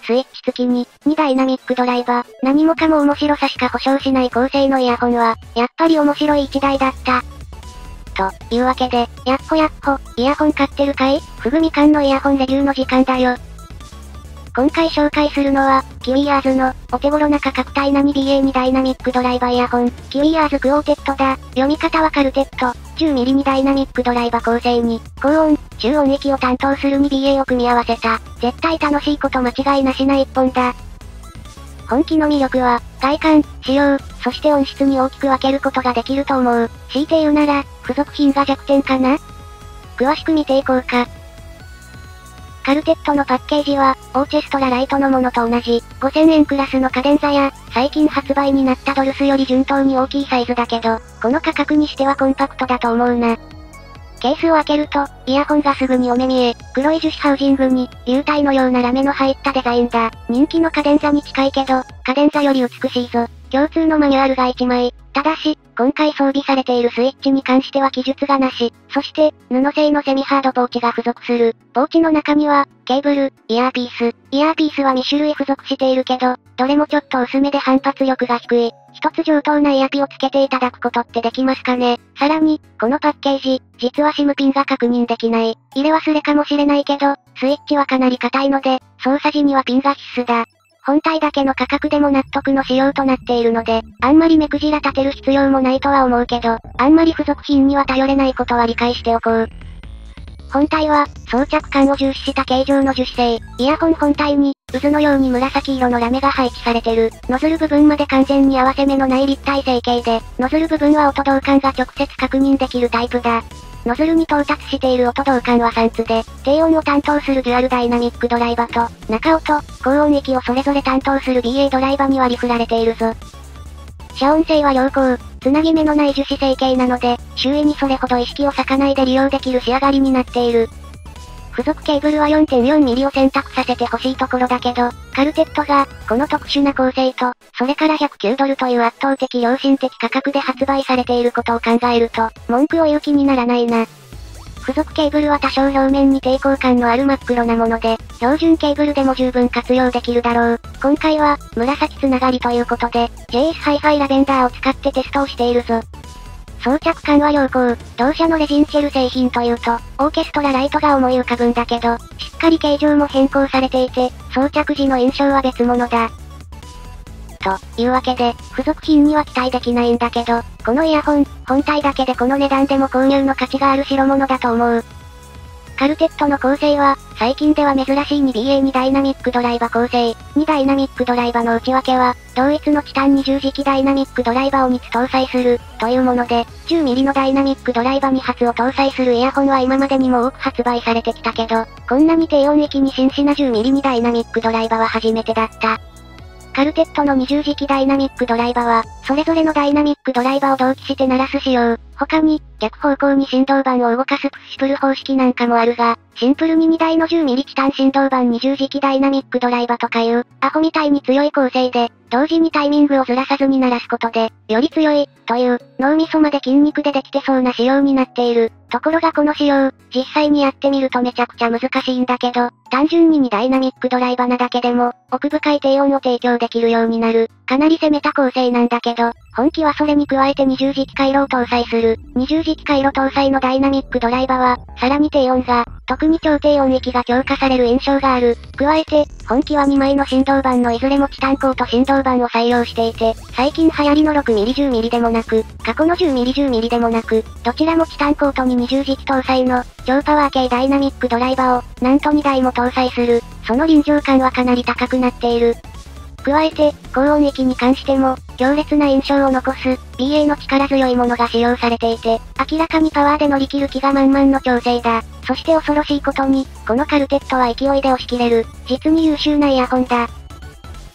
スイッチ付きに、2ダイナミックドライバー、何もかも面白さしか保証しない高性能イヤホンは、やっぱり面白い1台だった。というわけで、やっほ、イヤホン買ってるかい？ふぐみかんのイヤホンレビューの時間だよ。今回紹介するのは、キウイヤーズの、お手頃な価格帯な 2BA2 ダイナミックドライバーイヤホン、キウイヤーズクオーテッドだ。読み方はカルテット、10mm にダイナミックドライバー構成に、高音、中音域を担当する 2BA を組み合わせた、絶対楽しいこと間違いなしな一本だ。本機の魅力は、外観、仕様、そして音質に大きく分けることができると思う。強いて言うなら、付属品が弱点かな？詳しく見ていこうか。カルテットのパッケージは、オーチェストラライトのものと同じ、5000円クラスの家電座や、最近発売になったドルスより順当に大きいサイズだけど、この価格にしてはコンパクトだと思うな。ケースを開けると、イヤホンがすぐにお目見え、黒い樹脂ハウジングに、流体のようなラメの入ったデザインだ。人気の家電座に近いけど、家電座より美しいぞ。共通のマニュアルが1枚。ただし、今回装備されているスイッチに関しては記述がなし。そして、布製のセミハードポーチが付属する。ポーチの中には、ケーブル、イヤーピース。イヤーピースは2種類付属しているけど、どれもちょっと薄めで反発力が低い。一つ上等なイヤピをつけていただくことってできますかね？さらに、このパッケージ、実は SIM ピンが確認できない。入れ忘れかもしれないけど、スイッチはかなり硬いので、操作時にはピンが必須だ。本体だけの価格でも納得の仕様となっているので、あんまり目くじら立てる必要もないとは思うけど、あんまり付属品には頼れないことは理解しておこう。本体は、装着感を重視した形状の樹脂製。イヤホン本体に、渦のように紫色のラメが配置されてる。ノズル部分まで完全に合わせ目のない立体成形で、ノズル部分は音導管が直接確認できるタイプだ。ノズルに到達している音導管は3つで、低音を担当するデュアルダイナミックドライバーと、中音、高音域をそれぞれ担当する BA ドライバーに割り振られているぞ。遮音性は良好、つなぎ目のない樹脂成形なので、周囲にそれほど意識を割かないで利用できる仕上がりになっている。付属ケーブルは 4.4mm を選択させてほしいところだけど、カルテットが、この特殊な構成と、それから109ドルという圧倒的良心的価格で発売されていることを考えると、文句を言う気にならないな。付属ケーブルは多少表面に抵抗感のある真っ黒なもので、標準ケーブルでも十分活用できるだろう。今回は、紫つながりということで、JS Hi-Fi ラベンダーを使ってテストをしているぞ。装着感は良好。同社のレジンシェル製品というと、オーケストラライトが思い浮かぶんだけど、しっかり形状も変更されていて、装着時の印象は別物だ。というわけで、付属品には期待できないんだけど、このイヤホン、本体だけでこの値段でも購入の価値がある代物だと思う。カルテットの構成は、最近では珍しい 2BA2 ダイナミックドライバー構成。2ダイナミックドライバーの内訳は、同一のチタン20磁気ダイナミックドライバーを2つ搭載する、というもので、10mm のダイナミックドライバー2発を搭載するイヤホンは今までにも多く発売されてきたけど、こんなに低音域に真摯な 10mm ダイナミックドライバーは初めてだった。カルテットの20磁気ダイナミックドライバーは、それぞれのダイナミックドライバーを同期して鳴らす仕様。他に、逆方向に振動板を動かすプッシュプル方式なんかもあるが、シンプルに2台の 10mm チタン振動板20磁気ダイナミックドライバーとかいう、アホみたいに強い構成で、同時にタイミングをずらさずに鳴らすことで、より強い、という、脳みそまで筋肉でできてそうな仕様になっている。ところがこの仕様、実際にやってみるとめちゃくちゃ難しいんだけど、単純に2ダイナミックドライバーなだけでも、奥深い低音を提供できるようになる。かなり攻めた構成なんだけど、本機はそれに加えて20磁気回路を搭載する。20磁気回路搭載のダイナミックドライバーは、さらに低音が、特に超低音域が強化される印象がある。加えて、本機は2枚の振動板のいずれもチタンコート振動板を採用していて、最近流行りの 6mm10mm でもなく、過去の 10mm10mm でもなく、どちらもチタンコートに20磁気搭載の、超パワー系ダイナミックドライバーを、なんと2台も搭載する。その臨場感はかなり高くなっている。加えて、高音域に関しても、強烈な印象を残す、BA の力強いものが使用されていて、明らかにパワーで乗り切る気が満々の調整だ。そして恐ろしいことに、このカルテットは勢いで押し切れる、実に優秀なイヤホンだ。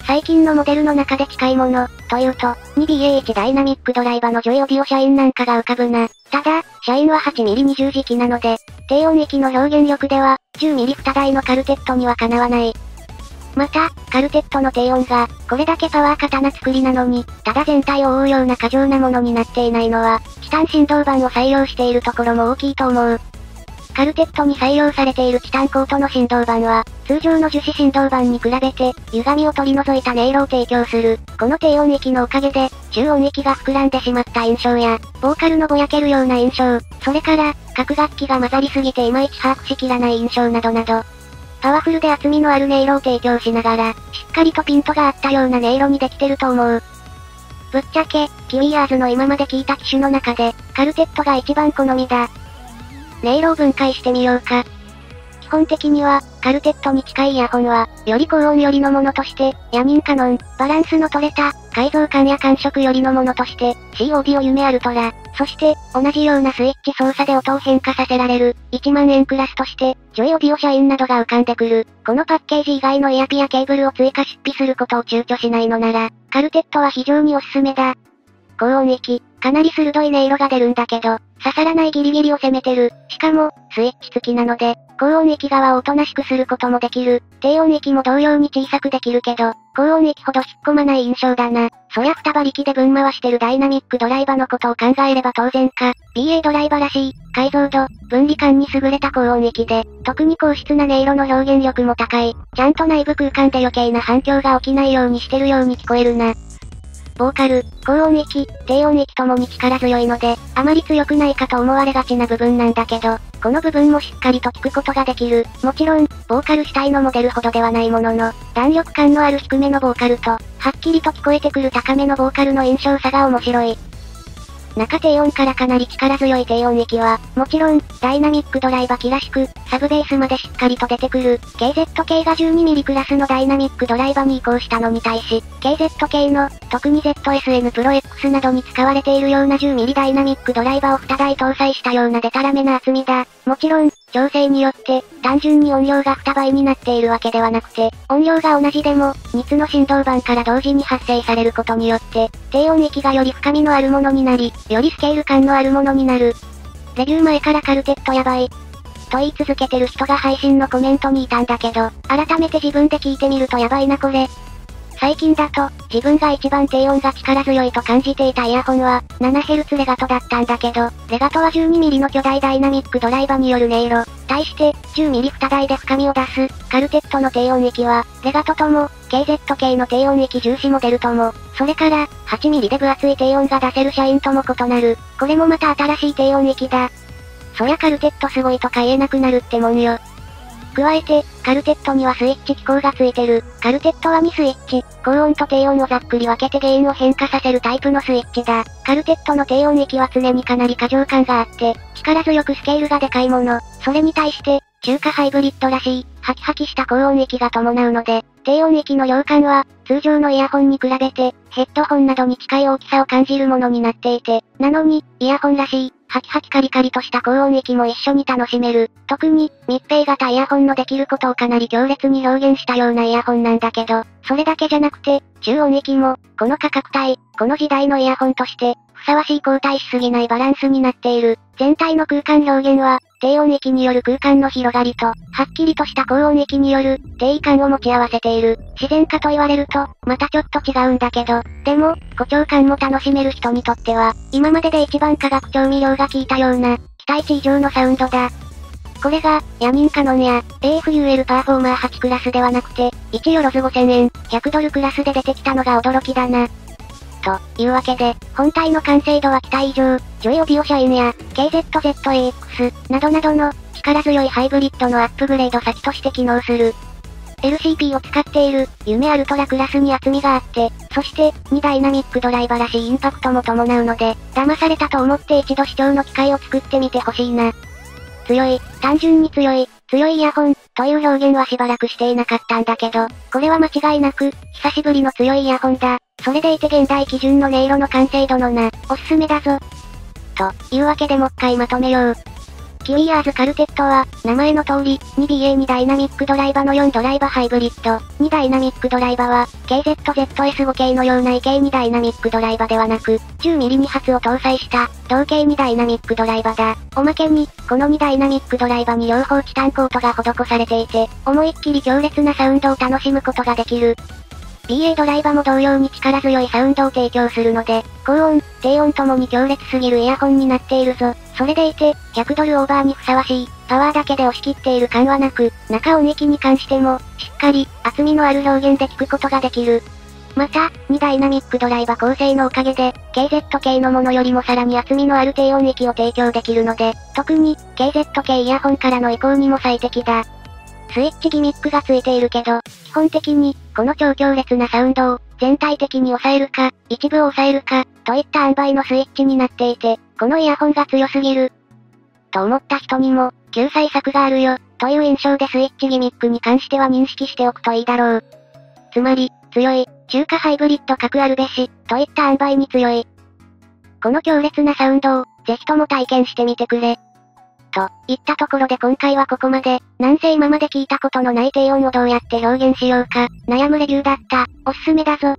最近のモデルの中で近いもの、というと、2BA1 ダイナミックドライバーのジョイオディオシャインなんかが浮かぶな。ただ、シャインは 8mm20 磁気なので、低音域の表現力では、10mm2 台のカルテットにはかなわない。また、カルテットの低音が、これだけパワー型な作りなのに、ただ全体を覆うような過剰なものになっていないのは、チタン振動板を採用しているところも大きいと思う。カルテットに採用されているチタンコートの振動板は、通常の樹脂振動板に比べて、歪みを取り除いた音色を提供する。この低音域のおかげで、中音域が膨らんでしまった印象や、ボーカルのぼやけるような印象、それから、各楽器が混ざりすぎていまいち把握しきらない印象などなど、パワフルで厚みのある音色を提供しながら、しっかりとピントがあったような音色にできてると思う。ぶっちゃけ、キウィアーズの今まで聴いた機種の中で、カルテットが一番好みだ。音色を分解してみようか。基本的には、カルテットに近いイヤホンは、より高音よりのものとして、ヤニンカノン、バランスの取れた、改造感や感触よりのものとして、C オーディオ夢アルトラ、そして、同じようなスイッチ操作で音を変化させられる、1万円クラスとして、ジョイオーディオ社員などが浮かんでくる。このパッケージ以外のイヤピやケーブルを追加出費することを躊躇しないのなら、カルテットは非常におすすめだ。高音域、かなり鋭い音色が出るんだけど、刺さらないギリギリを攻めてる。しかも、スイッチ付きなので、高音域側をおとなしくすることもできる。低音域も同様に小さくできるけど、高音域ほど引っ込まない印象だな。そりゃ二馬力で分回してるダイナミックドライバのことを考えれば当然か。BA ドライバらしい、解像度、分離感に優れた高音域で、特に高質な音色の表現力も高い。ちゃんと内部空間で余計な反響が起きないようにしてるように聞こえるな。ボーカル、高音域、低音域ともに力強いので、あまり強くないかと思われがちな部分なんだけど、この部分もしっかりと聞くことができる。もちろん、ボーカル主体のモデルほどではないものの、弾力感のある低めのボーカルと、はっきりと聞こえてくる高めのボーカルの印象差が面白い。中低音からかなり力強い低音域は、もちろん、ダイナミックドライバ機らしく、サブベースまでしっかりと出てくる。KZK が 12mm クラスのダイナミックドライバに移行したのに対し、KZK の、特に ZSN Pro X などに使われているような 10mm ダイナミックドライバを2台搭載したようなデタラメな厚みだ。もちろん、調整によって、単純に音量が2倍になっているわけではなくて、音量が同じでも、2つの振動板から同時に発生されることによって、低音域がより深みのあるものになり、よりスケール感のあるものになる。レビュー前からカルテットやばい。と言い続けてる人が配信のコメントにいたんだけど、改めて自分で聞いてみるとやばいなこれ。最近だと、自分が一番低音が力強いと感じていたイヤホンは、7Hz レガトだったんだけど、レガトは 12mm の巨大ダイナミックドライバによる音色。対して、10mm 2台で深みを出す、カルテットの低音域は、レガトとも、KZK の低音域重視モデルとも、それから、8mm で分厚い低音が出せる社員とも異なる。これもまた新しい低音域だ。そりゃカルテットすごいとか言えなくなるってもんよ。加えて、カルテットにはスイッチ機構がついてる。カルテットは2スイッチ。高音と低音をざっくり分けてゲインを変化させるタイプのスイッチだ。カルテットの低音域は常にかなり過剰感があって、力強くスケールがでかいもの。それに対して、中華ハイブリッドらしい、ハキハキした高音域が伴うので、低音域の量感は、通常のイヤホンに比べて、ヘッドホンなどに近い大きさを感じるものになっていて、なのに、イヤホンらしい、ハキハキカリカリとした高音域も一緒に楽しめる。特に、密閉型イヤホンのできることをかなり強烈に表現したようなイヤホンなんだけど、それだけじゃなくて、中音域も、この価格帯、この時代のイヤホンとして、ふさわしい交代しすぎないバランスになっている。全体の空間表現は、低音域による空間の広がりと、はっきりとした高音域による、低位感を持ち合わせている。自然かと言われると、またちょっと違うんだけど、でも、誇張感も楽しめる人にとっては、今までで一番化学調味料が効いたような、期待値以上のサウンドだ。これが、ヤニンカノンや、AFUL パーフォーマー8クラスではなくて、1よろず5000円、100ドルクラスで出てきたのが驚きだな。というわけで、本体の完成度は期待以上、ジョイオディオ社員や、KZZAX、などなどの、力強いハイブリッドのアップグレード先として機能する。LCP を使っている、夢アルトラクラスに厚みがあって、そして、2ダイナミックドライバらしいインパクトも伴うので、騙されたと思って一度視聴の機会を作ってみてほしいな。強い、単純に強い、強いイヤホン、という表現はしばらくしていなかったんだけど、これは間違いなく、久しぶりの強いイヤホンだ。それでいて現代基準の音色の完成度のな、おすすめだぞ。というわけでもっかいまとめよう。キウィアーズカルテットは、名前の通り、2BA2 ダイナミックドライバの4ドライバハイブリッド。2ダイナミックドライバは、KZZS5 系のような異形2ダイナミックドライバではなく、10mm2 発を搭載した、同系2ダイナミックドライバだ。おまけに、この2ダイナミックドライバに両方チタンコートが施されていて、思いっきり強烈なサウンドを楽しむことができる。BA ドライバも同様に力強いサウンドを提供するので、高音、低音ともに強烈すぎるイヤホンになっているぞ。それでいて、100ドルオーバーにふさわしい、パワーだけで押し切っている感はなく、中音域に関しても、しっかり、厚みのある表現で聞くことができる。また、2ダイナミックドライバ構成のおかげで、KZ 系のものよりもさらに厚みのある低音域を提供できるので、特に、KZ 系イヤホンからの移行にも最適だ。スイッチギミックがついているけど、基本的に、この超強烈なサウンドを、全体的に抑えるか、一部を抑えるか、といった塩梅のスイッチになっていて、このイヤホンが強すぎる。と思った人にも、救済策があるよ、という印象でスイッチギミックに関しては認識しておくといいだろう。つまり、強い、中華ハイブリッド格あるべし、といった塩梅に強い。この強烈なサウンドを、ぜひとも体験してみてくれ。といったところで今回はここまで、なんせ今まで聞いたことのない低音をどうやって表現しようか、悩むレビューだった。おすすめだぞ。